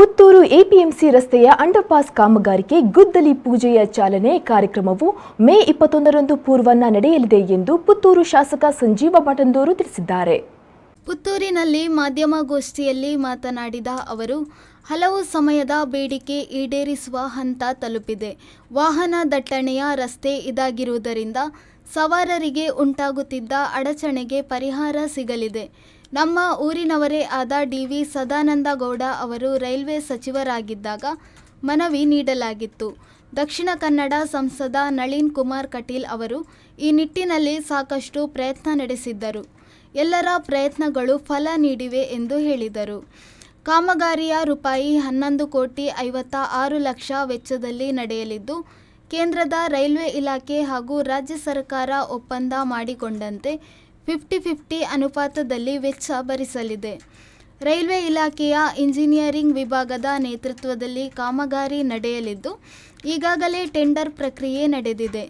Puttur APMC ರಸ್ತೆಯ underpass ಕಾಮಗಾರಿಗೆ ಗುದ್ದಲಿ ಪೂಜೆಯ ಚಾಲನೆ ಕಾರ್ಯಕ್ರಮವು ಮೇ 21ರಂದು ಪೂರ್ವಾಹ್ನ ನಡೆಯಲಿದೆ ಎಂದು ಪುತ್ತೂರು ಶಾಸಕ ಸಂಜೀವ ಮಠಂದೂರು ತಿಳಿಸಿದ್ದಾರೆ. ಪುತ್ತೂರಿನಲ್ಲಿ ಮಾಧ್ಯಮಗೋಷ್ಠಿಯಲ್ಲಿ ಮಾತನಾಡಿದ ಅವರು, ಹಲವು ಸಮಯದ ಬೇಡಿಕೆ ಈಡೇರಿಸುವ ಹಂತ ತಲುಪಿದೆ. ವಾಹನ ದಟ್ಟಣೆಯ ರಸ್ತೆ ಇದಾಗಿರುವುದರಿಂದ ಸವಾರರಿಗೆ ಉಂಟಾಗುತ್ತಿದ್ದ ಅಡಚಣೆಗೆ ಪರಿಹಾರ ಸಿಗಲಿದೆ. ನಮ್ಮ ಊರಿನವರೇ ಆದ ಡಿ.ವಿ. ಸದಾನಂದಗೌಡ ಅವರು ರೈಲ್ವೆ ಸಚಿವರಾಗಿದ್ದಾಗ ಮನವಿ ನೀಡಲಾಗಿತ್ತು. ದಕ್ಷಿಣ ಕನ್ನಡ ಸಂಸದ ನಳಿನ್ ಕುಮಾರ್ ಕಟೀಲ್ ಅವರು ಈ ನಿಟ್ಟಿನಲ್ಲಿ ಸಾಕಷ್ಟು ಪ್ರಯತ್ನ ನಡೆಸಿದ್ದರು. ಎಲ್ಲರ ಪ್ರಯತ್ನಗಳು ಫಲ ನೀಡಿವೆ ಎಂದು ಹೇಳಿದರು. ಕಾಮಗಾರಿಯ ರೂಪಾಯಿ 11,56,00,000 ವೆಚ್ಚದಲ್ಲಿ ನಡೆಯಲಿದ್ದು, ಕೇಂದ್ರದ ರೈಲ್ವೆ ಇಲಾಖೆ ಹಾಗೂ ರಾಜ್ಯ ಸರ್ಕಾರ ಒಪ್ಪಂದ ಮಾಡಿಕೊಂಡಂತೆ 50-50 ಅನುಪಾತದಲ್ಲಿ ವೆಚ್ಚ ಭರಿಸಲಿದೆ. ರೈಲ್ವೆ ಇಲಾಖೆಯ ಇಂಜಿನಿಯರಿಂಗ್ ವಿಭಾಗದ ನೇತೃತ್ವದಲ್ಲಿ ಕಾಮಗಾರಿ ನಡೆಯಲಿದ್ದು, ಈಗಾಗಲೇ ಟೆಂಡರ್ ಪ್ರಕ್ರಿಯೆ ನಡೆದಿದೆ.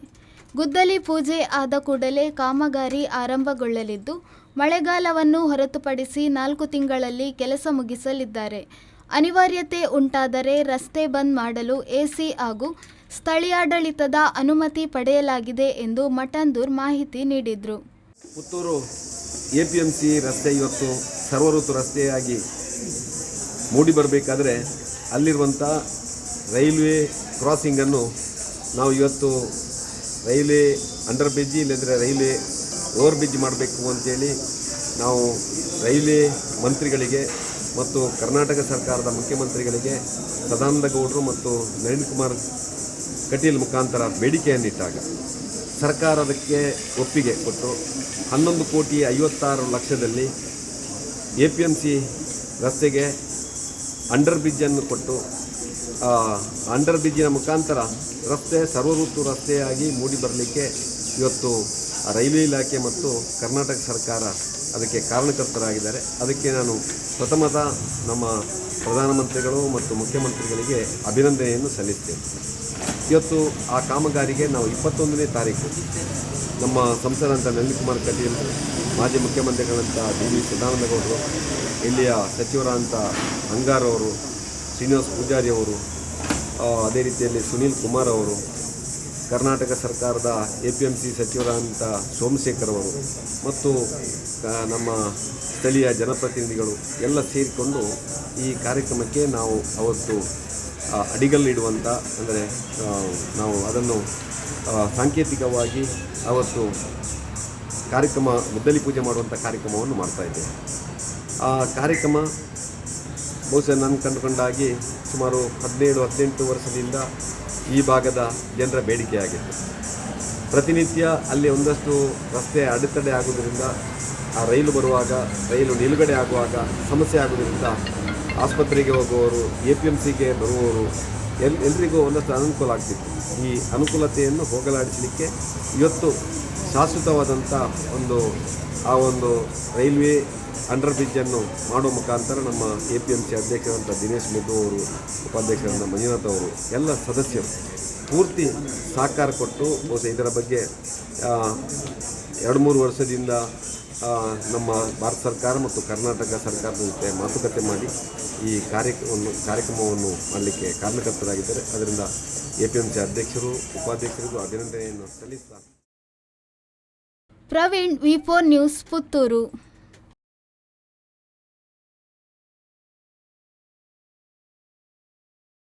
ಗುದ್ದಲಿ ಪೂಜೆ ಆದ ಕೂಡಲೇ ಕಾಮಗಾರಿ ಆರಂಭಗೊಳ್ಳಲಿದ್ದು, ಮಳೆಗಾಲವನ್ನು ಹೊರತುಪಡಿಸಿ 4 ತಿಂಗಳಲ್ಲಿ ಕೆಲಸ ಮುಗಿಸಲಿದ್ದಾರೆ. ಅನಿವಾರ್ಯತೆ ಉಂಟಾದರೆ ರಸ್ತೆ ಬಂದ್ ಮಾಡಲು ಎಸಿ ಹಾಗೂ ಸ್ಥಳೀಯಾಡಳಿತದ ಅನುಮತಿ ಪಡೆಯಲಾಗಿದೆ ಎಂದು ಮಠಂದೂರ್ ಮಾಹಿತಿ ನೀಡಿದರು. ಪುತ್ತೂರು ಎಪಿಎಂಸಿ ರಸ್ತೆ ಇವತ್ತು ಸರ್ವಋತು ರಸ್ತೆಯಾಗಿ ಮೂಡಿ ಬರಬೇಕಾದ್ರೆ ಅಲ್ಲಿರುವಂಥ ರೈಲ್ವೆ ಕ್ರಾಸಿಂಗನ್ನು ನಾವು ಇವತ್ತು ರೈಲ್ವೆ ಅಂಡರ್ ಬ್ರಿಡ್ಜ್ ಇಲ್ಲಂದರೆ ರೈಲ್ವೆ ಓವರ್ ಬ್ರಿಡ್ಜ್ ಮಾಡಬೇಕು ಅಂತೇಳಿ ನಾವು ರೈಲ್ವೆ ಮಂತ್ರಿಗಳಿಗೆ ಮತ್ತು ಕರ್ನಾಟಕ ಸರ್ಕಾರದ ಮುಖ್ಯಮಂತ್ರಿಗಳಿಗೆ ಸದಾನಂದಗೌಡರು ಮತ್ತು ನಳಿನ್ ಕುಮಾರ್ ಕಟೀಲ್ ಮುಖಾಂತರ ಬೇಡಿಕೆಯನ್ನಿಟ್ಟಾಗ ಸರ್ಕಾರ ಅದಕ್ಕೆ ಒಪ್ಪಿಗೆ ಕೊಟ್ಟು 11,56,00,000ದಲ್ಲಿ ಎಪಿಎಂಸಿ ರಸ್ತೆಗೆ ಅಂಡರ್ ಬ್ರಿಡ್ಜನ್ನು ಕೊಟ್ಟು ಅಂಡರ್ ಬ್ರಿಡ್ಜಿನ ಮುಖಾಂತರ ರಸ್ತೆ ಸರ್ವಋತು ರಸ್ತೆಯಾಗಿ ಮೂಡಿ ಬರಲಿಕ್ಕೆ ಇವತ್ತು ರೈಲ್ವೆ ಇಲಾಖೆ ಮತ್ತು ಕರ್ನಾಟಕ ಸರ್ಕಾರ ಅದಕ್ಕೆ ಕಾರಣಕರ್ತರಾಗಿದ್ದಾರೆ. ಅದಕ್ಕೆ ನಾನು ಪ್ರಥಮತ ನಮ್ಮ ಪ್ರಧಾನಮಂತ್ರಿಗಳು ಮತ್ತು ಮುಖ್ಯಮಂತ್ರಿಗಳಿಗೆ ಅಭಿನಂದನೆಯನ್ನು ಸಲ್ಲಿಸ್ತೇನೆ. ಇವತ್ತು ಆ ಕಾಮಗಾರಿಗೆ ನಾವು 21ನೇ ತಾರೀಕು ನಮ್ಮ ಸಂಸದಂಥ ನಳಿನ್ ಕುಮಾರ್ ಕಟೀಲ್, ಮಾಜಿ ಮುಖ್ಯಮಂತ್ರಿಗಳಂಥ ಡಿ.ವಿ. ಸದಾನಂದಗೌಡರು, ಇಲ್ಲಿಯ ಸಚಿವರಾದಂಥ ಅಂಗಾರ್ ಅವರು, ಶ್ರೀನಿವಾಸ್ ಪೂಜಾರಿ ಅವರು, ಅದೇ ರೀತಿಯಲ್ಲಿ ಸುನೀಲ್ ಕುಮಾರ್ ಅವರು, ಕರ್ನಾಟಕ ಸರ್ಕಾರದ ಎಪಿಎಂಸಿ ಸಚಿವರಾದಂಥ ಸೋಮಶೇಖರ್ ಅವರು ಮತ್ತು ನಮ್ಮ ಸ್ಥಳೀಯ ಜನಪ್ರತಿನಿಧಿಗಳು ಎಲ್ಲ ಸೇರಿಕೊಂಡು ಈ ಕಾರ್ಯಕ್ರಮಕ್ಕೆ ನಾವು ಅವತ್ತು ಅಡಿಗಲ್ಲಿಡುವಂಥ ಅಂದರೆ ನಾವು ಅದನ್ನು ಸಾಂಕೇತಿಕವಾಗಿ ಅವತ್ತು ಕಾರ್ಯಕ್ರಮ ಗುದ್ದಲಿ ಪೂಜೆ ಮಾಡುವಂಥ ಕಾರ್ಯಕ್ರಮವನ್ನು ಮಾಡ್ತಾಯಿದ್ದೇವೆ. ಆ ಕಾರ್ಯಕ್ರಮ ಬಹುಶಃ ನಾನು ಕಂಡುಕೊಂಡಾಗಿ ಸುಮಾರು 17-18 ವರ್ಷದಿಂದ ಈ ಭಾಗದ ಜನರ ಬೇಡಿಕೆಯಾಗಿತ್ತು. ಪ್ರತಿನಿತ್ಯ ಅಲ್ಲಿ ಒಂದಷ್ಟು ರಸ್ತೆ ಅಡೆತಡೆ ಆಗುವುದರಿಂದ ಆ ರೈಲು ಬರುವಾಗ, ರೈಲು ನಿಲುಗಡೆ ಆಗುವಾಗ ಸಮಸ್ಯೆ ಆಗುವುದರಿಂದ ಆಸ್ಪತ್ರೆಗೆ ಹೋಗುವವರು, ಎಪಿಎಂಸಿಗೆ ಬರುವವರು ಎಲ್ರಿಗೂ ಒಂದಷ್ಟು ಅನುಕೂಲ ಆಗ್ತಿತ್ತು. ಈ ಅನುಕೂಲತೆಯನ್ನು ಹೋಗಲಾಡಿಸಲಿಕ್ಕೆ ಇವತ್ತು ಶಾಶ್ವತವಾದಂಥ ಒಂದು ರೈಲ್ವೆ ಅಂಡರ್ ಬ್ರಿಡ್ಜನ್ನು ಮಾಡುವ ಮುಖಾಂತರ ನಮ್ಮ ಎಪಿಎಂಸಿ ಅಧ್ಯಕ್ಷರಂಥ ದಿನೇಶ್ ಮುದ್ದು ಅವರು, ಉಪಾಧ್ಯಕ್ಷರಂಥ ಮಂಜುನಾಥ್ ಅವರು, ಎಲ್ಲ ಸದಸ್ಯರು ಪೂರ್ತಿ ಸಹಕಾರ ಕೊಟ್ಟು ಬಹುಶಃ ಇದರ ಬಗ್ಗೆ 2-3 ವರ್ಷದಿಂದ ನಮ್ಮ ಭಾರತ ಸರ್ಕಾರ ಮತ್ತು ಕರ್ನಾಟಕ ಸರ್ಕಾರದ ಜೊತೆ ಮಾತುಕತೆ ಮಾಡಿ ಈ ಕಾರ್ಯಕ್ರಮವನ್ನು ಮಾಡಲಿಕ್ಕೆ ಕಾರಣಕರ್ತರಾಗಿದ್ದಾರೆ. ಅದರಿಂದ ಎಪಿಎಂಸಿ ಅಧ್ಯಕ್ಷರು, ಉಪಾಧ್ಯಕ್ಷರಿಗೂ ಅಭಿನಂದನೆಯನ್ನು ಸಲ್ಲಿಸ್ತಾ. ಪ್ರವೀಣ್, ವಿ4 ನ್ಯೂಸ್, ಪುತ್ತೂರು.